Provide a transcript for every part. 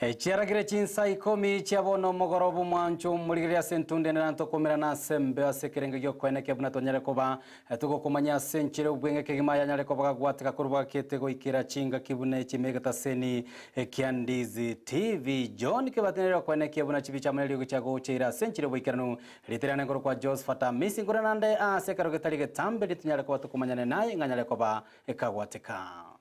Chiaragire Chinsa Kiomi chiabono mogorobu mwancho murigiria sentunde nanto komera na sembe asekerenge gyo kwene kebuna tonyare koba tugo komanya senchire ubwenge kegima yanyare koba gwatika kuruba kete go ikira chinga kibune chimegata seni Ndizi TV John kebatenera kwene kebuna chibicha mali go chago chira senchire bwikiranu literane ngoro kwa Josphat Amisi ngora nande asekaro getalige tambe litinyare koba tukomanya naye nganyare koba ekagwatika.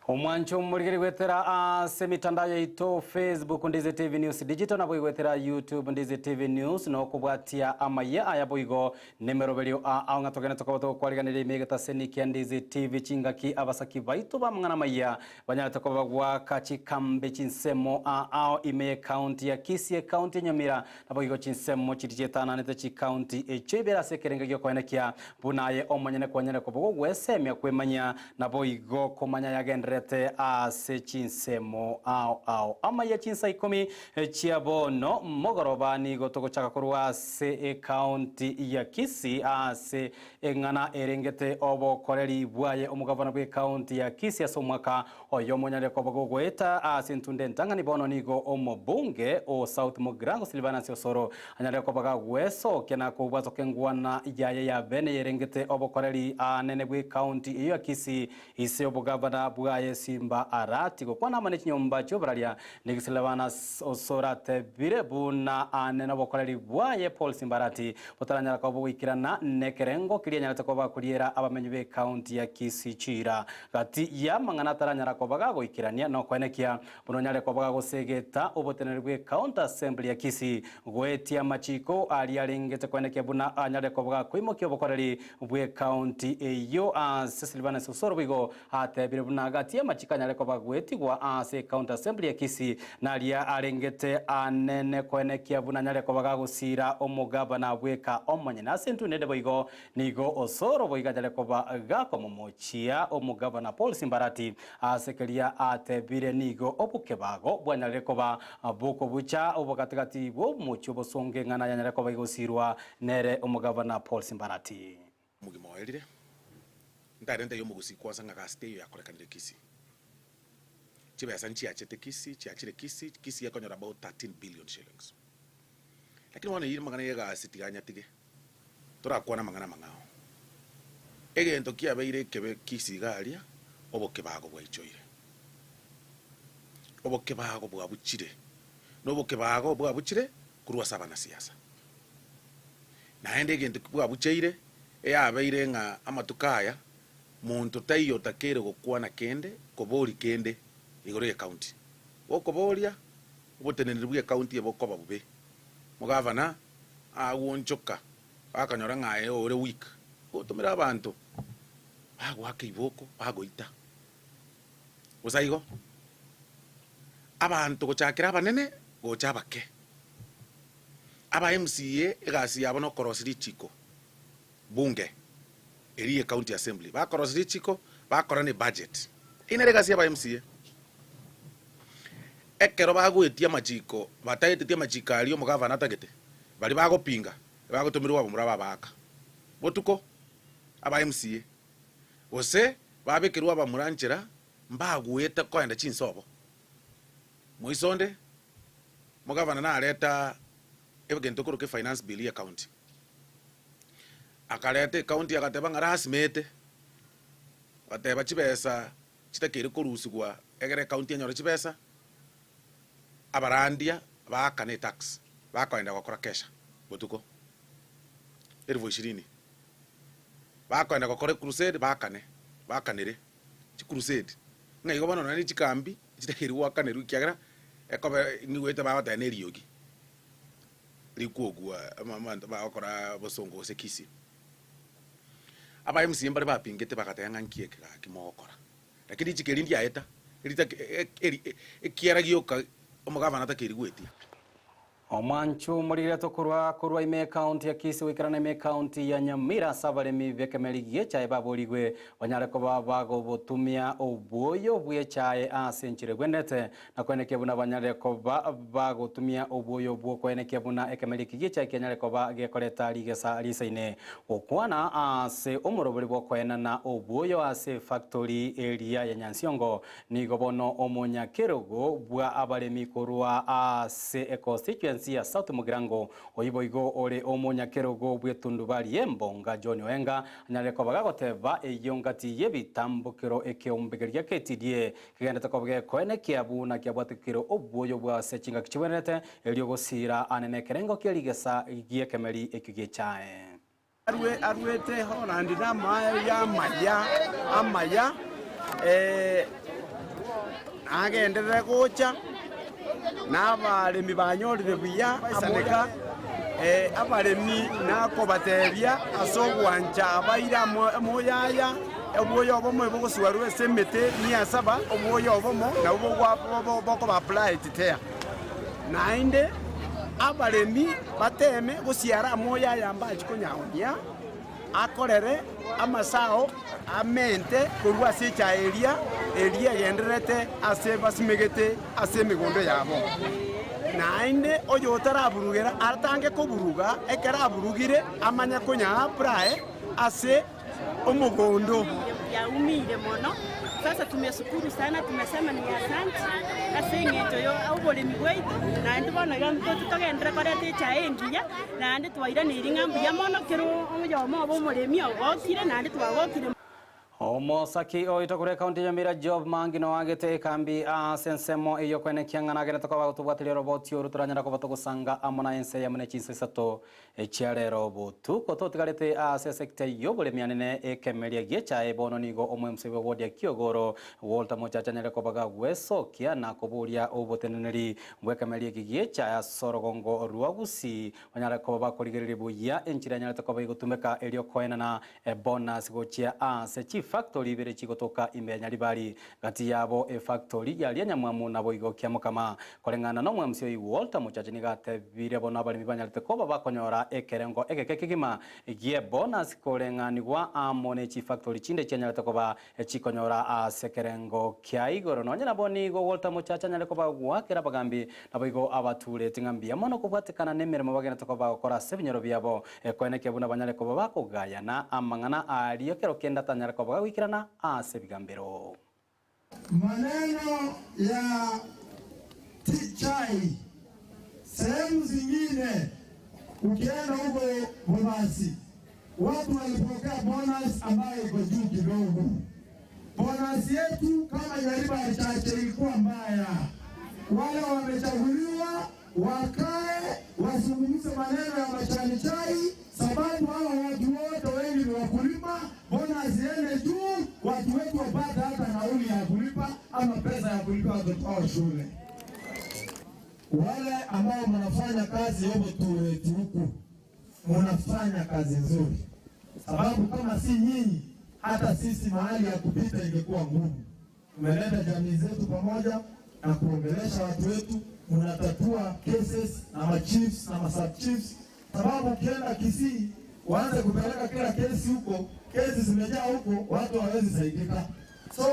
Omwancho murigiri gwetera semitandao yaito Facebook Ndizi TV News Digital na gwetera YouTube Ndizi TV News no kubwatia Amayia ayaboigo nimero belio aunga tokene tokobato kwaliganire imegata seni Ndizi TV chingaki abasaki baitu bamwana Amayia banyala tokobagwa kachikambe chinsemo ao ime county ya Kisii county Nyamira naboigo chinsemo chitijetana nete chi county echebera sekerenge gyo kwanekia bunaye omanyene kwanyene kobogo gwesemya kwemanya naboigo komanya yagendre ase chinsemo ao Amayia Chinsa Kiomi chiabono mogorobani gotoko chaka kurwa se county ya Kisii ase engana erengete obo koreri bwaye omugavana bwe county ya Kisii asomwaka oyo monyale kobogo gweta ase ntunde ntangani bono nigo omobunge o South Mogrango Silvana Siosoro anyale kobaga gweso kena kubwazo kengwana yaye ya bene yerengete obo koreri anene bwe county ya Kisii ise obugavana bwaye Simba arati kwa namane chinyomba chobralia nigisilabana osorate birebuna anena bokoreri bwaye Paul Simbarati botaranyara kwa bwikirana nekerengo kirianyara takoba kuriera abamenyi be county ya Kisii chira gati ya mangana taranyara kwa bagago ikirania no kwenekia bunonyare kwa bagago segeta oboteneri bwe county assembly ya Kisii gwetia machiko aliarengete kwenekia buna anyare kwa bagago kwimokyo bokoreri bwe county eyo Silvana Sosoro bigo ate birebuna gati machikanya leko bagwetigwa ase county assembly ya Kisii nalia arengete anene kwene kiabuna nyale ko bagagusira omugabana bweka omanyina sentu nede boigo nigo osoro boiga jale ko bagako momochia omugabana Paul Simbarati asekelia atebire nigo obukebago bwanyale ko ba boko bucha obukatikati bo mucho bosonge ngana nyale ko bagusirwa nere omugabana Paul Simbarati mugimoelire ndarende yo Gusii kwa sanga ka stay yakorekanire Kisii chiba sanchi achete Kisii chiachire Kisii yakonyora about 13 billion shillings lakini wana yiri magana yega sitiganya tige tora kwana magana mangao ege ntokia beire kebe Kisii galia oboke bago bwaichoire oboke bago bwabuchire noboke bago bwabuchire kurwa saba na siasa na endege bwabucheire eyabeire nga amatukaya muntu tayo takere gokwana kende kobori kende igore county okoboria obotenenere bwe county ebokoba bube mugavana awonchoka akanyora ngaye ore week otumira abantu bagwake iboko bagoita usaigo abantu gochakira abanene gochabake aba MCA egasi yabo no korosiri chiko bunge eri county assembly ba korosiri chiko ba korane budget ine legasi aba MCA ekero bagwetia machiko batayetetia machika alio mugavana tagete bali bagopinga bagotumirwa bomura babaka botuko aba MCA ose babekirwa bamuranchera mbagweta kwenda chinsobo moisonde mugavana na aleta ebegento kuruke finance bill ya county akalete county akateba ngarasmete bateba chibesa chitakere korusigwa egere county anyora chibesa abarandia bakane tax bakwenda gukora kesha botuko 2020 bakwenda gukora crusade bakanire chi crusade ngai bano nani chikambi chitakirwa kaneru kiagara ekobe niwete babata neriogi rikuogwa amamanda bakora bosongo se Kisii aba MCA mbare bapingete bakatanga nkieke kimokora lakini chikerindi yaeta erita ekiara gyoka omugavana takiri gwetia Omwanchu murire tokurwa ime county ya Kisii wikirana ime county ya Nyamira sabaremi bekemerigi chae baborigwe banyare ko bago botumia obuoyo bwe chae asenchire gwendete na kweneke buna banyare ko bago tumia obuoyo bwo kweneke buna ekemerigi chae kenyare ko gekoreta ligesa lisaine okwana ase omurobori bwo kwena na obuoyo ase factory area ya Nyansiongo nigo bono omonyakerogo bwa abaremi korwa ase constituency ya South Mugirango oiboigo ore omonyakerogo bwetundu bali embonga John Wenga anyareko bagagoteba eyongati yebitambukiro ekeombegeria KTDA kigendete kobwe kwene kiabu na kiabwatukiro obuoyo bwa sechinga kichwenete elio gosira anene kerengo kieligesa giekemeri ekigie chae arwete Holland na Amayia agendere gocha n'abaremi banyorire buya asaneka abaremi nakobatebia asogwanja abaira moyaya obuoyo obomo bogosiwarwe semete mia saba obuoyo obomo na boko apply titea nainde abaremi bateme gosiara moyaya mbachi konyaonia akorere amasao amente kurwa secha eria genderete ase basimegete ase migondo yabo nainde oyo otaraburugera aratange koburuga ekaraburugire amanya konya prae ase omugondo yaumire mono. Sasa tumeshukuru sana, tumesema ni asante asengejo yo oboremi bwaitu na ndibona gamto tukagendera korete chaengiya na ndi twaira ni ringambu ya mono kero omuyomo obomoremi ogokire na ndi twagokire Omosaki oitokure county ya Nyamira job mangino wagete kambi sensemo iyo kwene kiangana gene toka bagutubwatire roboti oruturanyara ko batogusanga amona ense ya mune Chinsa sato echiare robotu koto tigarete sector yo bolemianene ekemeria gecha ebono nigo omwe msebe wodi ya Kiogoro Walter Mochacha nyare ko baga weso kia na koburia oboteneneri mwekemeria gecha ya sorogongo ruagusi wanyare ko bakorigirire buya enchira nyare toka bagutumeka elio koena na bonus gochia sechi factory Ibere chigotoka imenya libali gati yabo factory yali nyamwamu na boigo kiamukama kolengana no mwamsio i Walter Mochacha nigate bire bona bali mibanyalite ko bakonyora ekerengo egekekigima gie bonus kolenganirwa amone chi factory chinde chenyalite ko ba chikonyora sekerengo kya igoro no nyana boni go Walter Mochacha nyale ko bagwakera bagambi na boigo abature tingambia mono kubwatikana nemeremo bagena to ko bakora sebinyoro byabo kweneke buna banyale ko bakogaya na amangana aliyo kero kenda tanyale ko wikirana ase bigambero maneno ya chai sehemu zingine ukienda huko Bobasi watu walipokea bonus ambayo iko juu kidogo. Bonus yetu kama Nyariba chache ilikuwa mbaya. Wale wamechaguliwa wakae wasungumze maneno ya machani chai sababu hao watu wote wengi ni wakulima. Bonus iende juu, watu wetu wapate hata nauli ya kulipa ama pesa ya kulipa watoto wao shule. Wale ambao mnafanya kazi yobo tuwetu huku, mnafanya kazi nzuri. Sababu kama si nyinyi, hata sisi mahali ya kupita ingekuwa ngumu. Mmeleta jamii zetu pamoja na kuongelesha watu wetu, mnatatua cases na machiefs na masub-chiefs. Sababu ukienda Kisii, waanze kupeleka kila kesi huko, kesi zimejaa huko, watu hawezi saidika. So,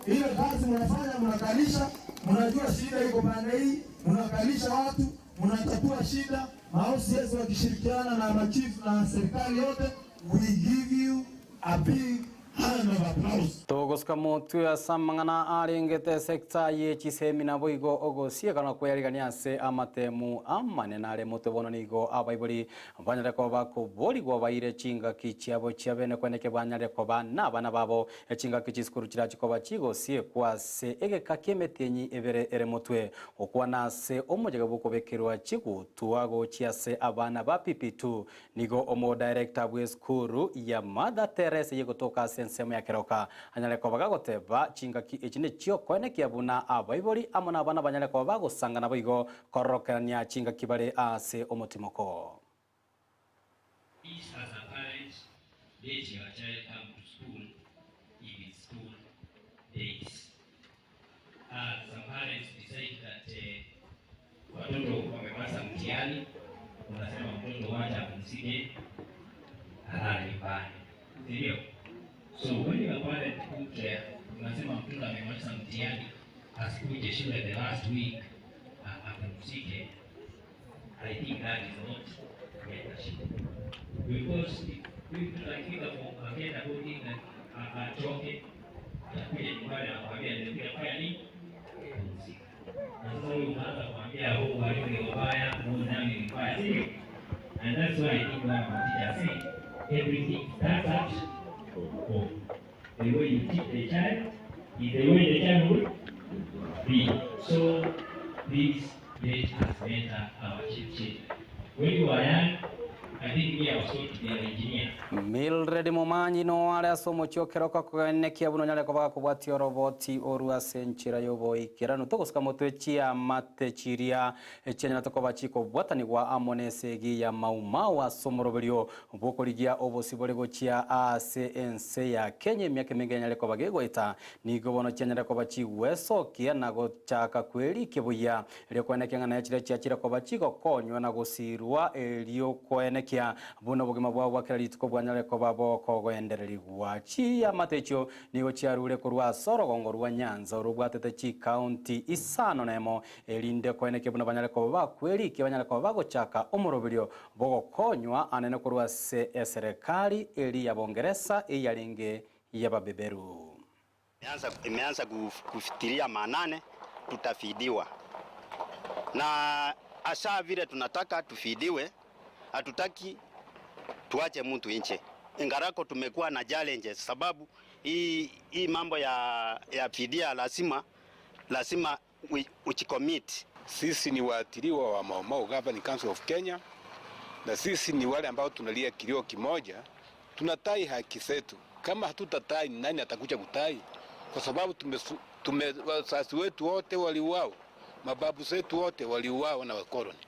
ile kazi mnafanya, mnakalisha, mnajua shida iko pande hii, mnakalisha watu, mnatatua shida, maofisa wakishirikiana na machief na serikali yote, we give you a big hand of applause. Togoska motu ya samangana aringete sekta ye chisemina boigo ogosie kana kweyarigania se amatemu amanenare moto bono nigo abaibori banyare ko bako bori go baire chinga kichiabo chiabene kweneke banyare ko bana bana babo chinga kichiskuru chirachi ko bachigo sie kwa se ege kakemetenyi ebere ere motwe okwana se omojega boko bekerwa chigu tuago chiase abana ba PP2 nigo omo director bwe skuru ya Mother Teresa yego toka sensemo ya keroka anyale ko bagagoteba chingaki echine chio kwene kiabuna abaibori amona bana banyale ko bagosanga na boigo korokania chingaki bare ase omotimoko. Each as a parent, let your child come to school if it's school days. Some parents decide that watoto wamepasa mtihani tunasema mtoto amemaliza mtihani asikuje shule the last week apumzike. I think that is not leadership. Because mtu akifika akaenda bodi na achoke anakuja nyumbani anakuambia ndio fanya nini? Kupumzika. Na sasa wewe unaanza kumwambia huyu walimu ni wabaya, huyu nani ni mbaya. And that's why I think my teacher say everything starts at home. The way you teach the child is the way the child will be. So this let us mentor our children. When you are young, I think we are also to be an engineer. Mildred Mumanyi no aria somo chiokero kwa kunekia buno nyale kwa kubwatio roboti orua senchira yobo ikira no tokosika motwe chia mate chiria chenya toko bachiko bwatani wa amonesegi ya maumau asomoroberio bokoligia obosibole gochia ACNC ya Kenya miaka mingi nyale kwa bagego ita nigo bono chenya kwa bachi weso kia na gochaka kweli kibuya ile kwenekanga na chira kwa bachiko konywa na gosirwa elio kwenekia buno bugima bwa wakira litiko bwanyale ko babo ko goendereri gwachi ya matecho nigo chiarure ko rwa Sorogongo rwa Nyanza rubwatete chi county isano nemo elinde kweneke buno banyale ko bakweri kibanyale ko bagochaka omorobirio bogo konywa anene ko rwa serikali eli ya Bongereza eyalinge ya babeberu. Imeanza kufitilia manane tutafidiwa. Na asa vile tunataka tufidiwe, hatutaki tuache mtu nje. Ingarako tumekuwa na challenges sababu hii mambo ya fidia lazima uchicommit. Sisi ni waathiriwa wa Mau Governing Council of Kenya, na sisi ni wale ambao tunalia kilio kimoja, tunatai haki zetu. Kama hatutatai nani atakuja kutai? Kwa sababu wazazi wetu wote waliuawa, mababu zetu wote waliuawa na wakoloni.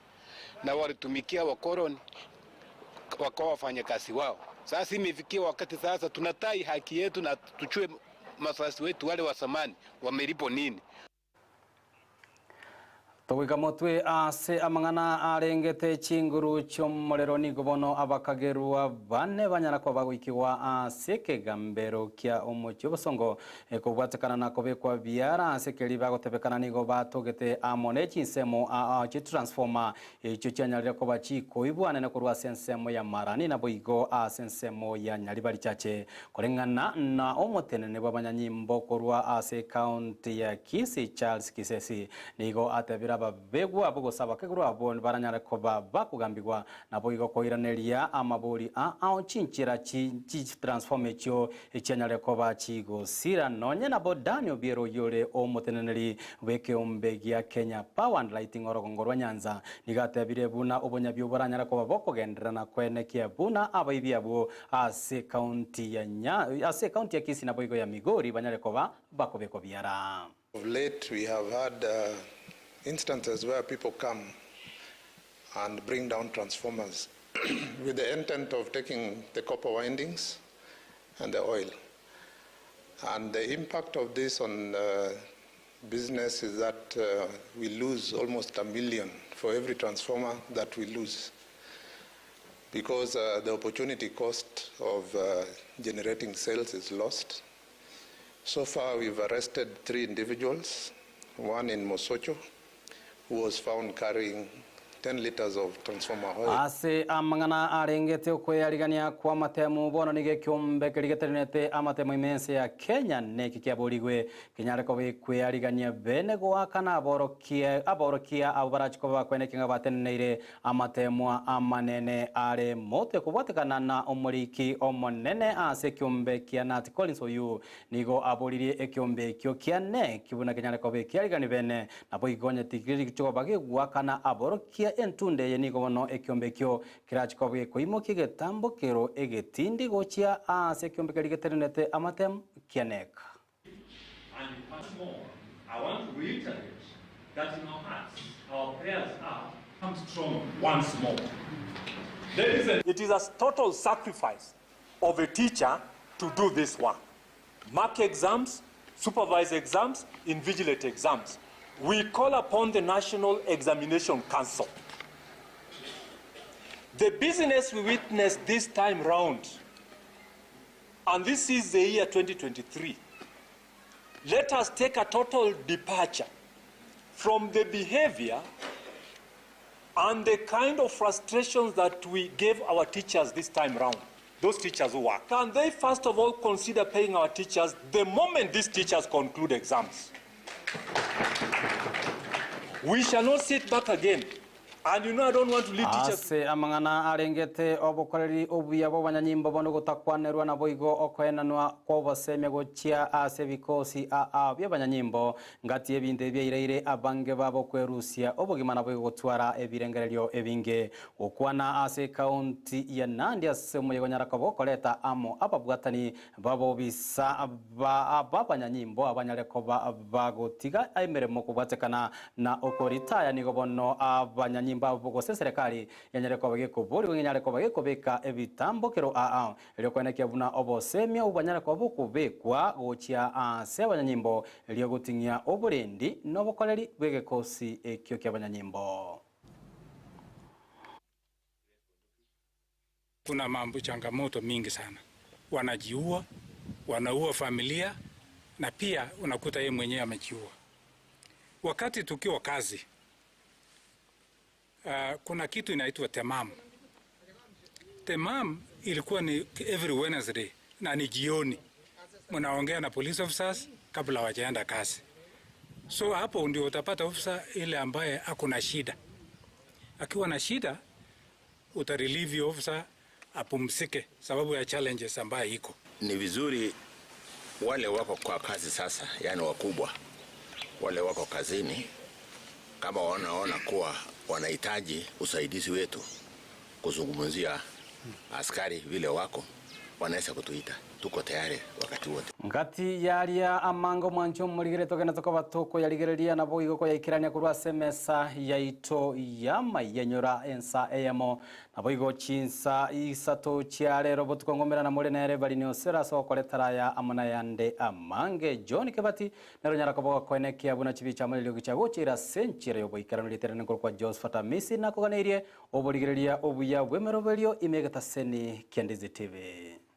Na walitumikia wakoloni wakawa wafanyakazi wao. Sasa imefikia wakati sasa tunatai haki yetu na tuchue wazazi wetu wale wa zamani wamelipo nini. Togwika motwe ase amangana arengete chinguru chomorero nigo bono abakagerwa bane banyara kwa bagwikiwa ase kegambero kya omocho bosongo ekobwatekana nako bekwa biara ase keli bagotebekana nigo batogete amone chinsemo chi transformer echo cyanyarira ko bachiko ibwane na kurwa sensemo ya marani na boigo sensemo ya nyaribari chache korengana na omotenene babanyanyimbo korwa ase county ya Kisii Charles Kisesi nigo atebira babegu abugo saba keguru abon baranyara ko bakugambirwa nabo igo koiraneria amaburi chinchira chi transforme cyo ecyanyare ko bachigo sira nonye nabo Daniel Biero yore omuteneneri weke ombegi ya Kenya Power and Lighting orogongorwa Nyanza nigatebire buna obonyabyo baranyara ko baboko genderana kwenekia buna abaibi abo ase county ya Kisii nabo igo ya Migori banyare ko bakobeko biara. Of late we have had instances where people come and bring down transformers with the intent of taking the copper windings and the oil. And the impact of this on business is that we lose almost $1 million for every transformer that we lose, because the opportunity cost of generating sales is lost. So far we've arrested 3 individuals, one in Mosocho, who was found carrying 10 liters of transformer oil. Ase amangana arengete okwearigania kwa matemu bono nige kyombe kerigetenete amatemu imense ya Kenya neki kyaborigwe kinyare ko kwearigania bene goakana aborokia abarachiko bakwenekinga bateneire amatemu amanene are mote kubwatekana na omuriki omonene ase kyombe kya Nat Collins oyu nigo aboririe ekyombe kyo kyane kibuna kinyare ko kwearigani bene nabo igonye tigiri cyo bagegwakana aborokia entunde yenigo bono ekyombe kyo kirachiko bwe koimoki getambo kero egetindi gochia ase kyombe kerigetenete amatem kianek. And once more, I want to reiterate that in our hearts, our prayers are come strong once more. It is a total sacrifice of a teacher to do this one. Mark exams, supervise exams, invigilate exams. We call upon the National Examination Council. The business we witnessed this time round, and this is the year 2023, let us take a total departure from the behavior and the kind of frustrations that we gave our teachers this time around, those teachers who work. Can they first of all consider paying our teachers the moment these teachers conclude exams? We shall not sit back again. And you know, I don't want to lead teachers. Ase amangana arengete obokoreri obuya bw'abanyanyimbo bono gutakwanerwa na boigo okoenanwa kw'obasemya gochia ase bikosi by'abanyanyimbo ngati ebinde byairaire abange babo kwerusia obugima na boigo gutwara ebirengererio ebinge okwana ase county ya Nandi ase muyego Nyarako koleta amo ababwatani babo bisa abanyanyimbo abanyareko bagotiga emeremo kubwatekana na okoritaya nigo bono abanyanyimbo bavugo serikali yanyareko bageko buri nyareko bageko beka ebitambo kero elyo kweneke buna obosemya ubanyareko bukubekwa gochia ase abanyanyimbo elyo gutingia oburendi nobokoreri bwegekosi ekyo ky'abanyanyimbo. Kuna mambo changamoto mingi sana, wanajiua, wanaua familia, na pia unakuta yeye mwenyewe amejiua. Wakati tukiwa kazi, kuna kitu inaitwa temam. Temam ilikuwa ni every Wednesday na ni jioni. Mnaongea na police officers kabla hawajaenda kazi. So hapo ndio utapata officer ile ambaye akuna shida. Akiwa na shida utarelieve officer apumzike sababu ya challenges ambaye iko. Ni vizuri wale wako kwa kazi sasa, yani wakubwa, wale wako kazini, kama wanaona kuwa wanahitaji usaidizi wetu kuzungumzia askari vile wako, wanaweza kutuita. Tuko tayari wakati wote. Ngati yaria amango mwancho muligere tokena tokoba toko yaligereria na boigo ko yaikirania kurwa semesa yaito yama yenyora ensa eyamo na boigo Chinsa isato chiare robot kongomera na mole nere bali neosera so koletara ya amana yande amange John Kebati nero Nyarako boga kweneke abuna chibicha mole lyogicha gochira senchire yoboikirano literane kwa Josphat Amisi na koganeirie oboligereria obuya bwemerobelio imegata seni Ndizi TV.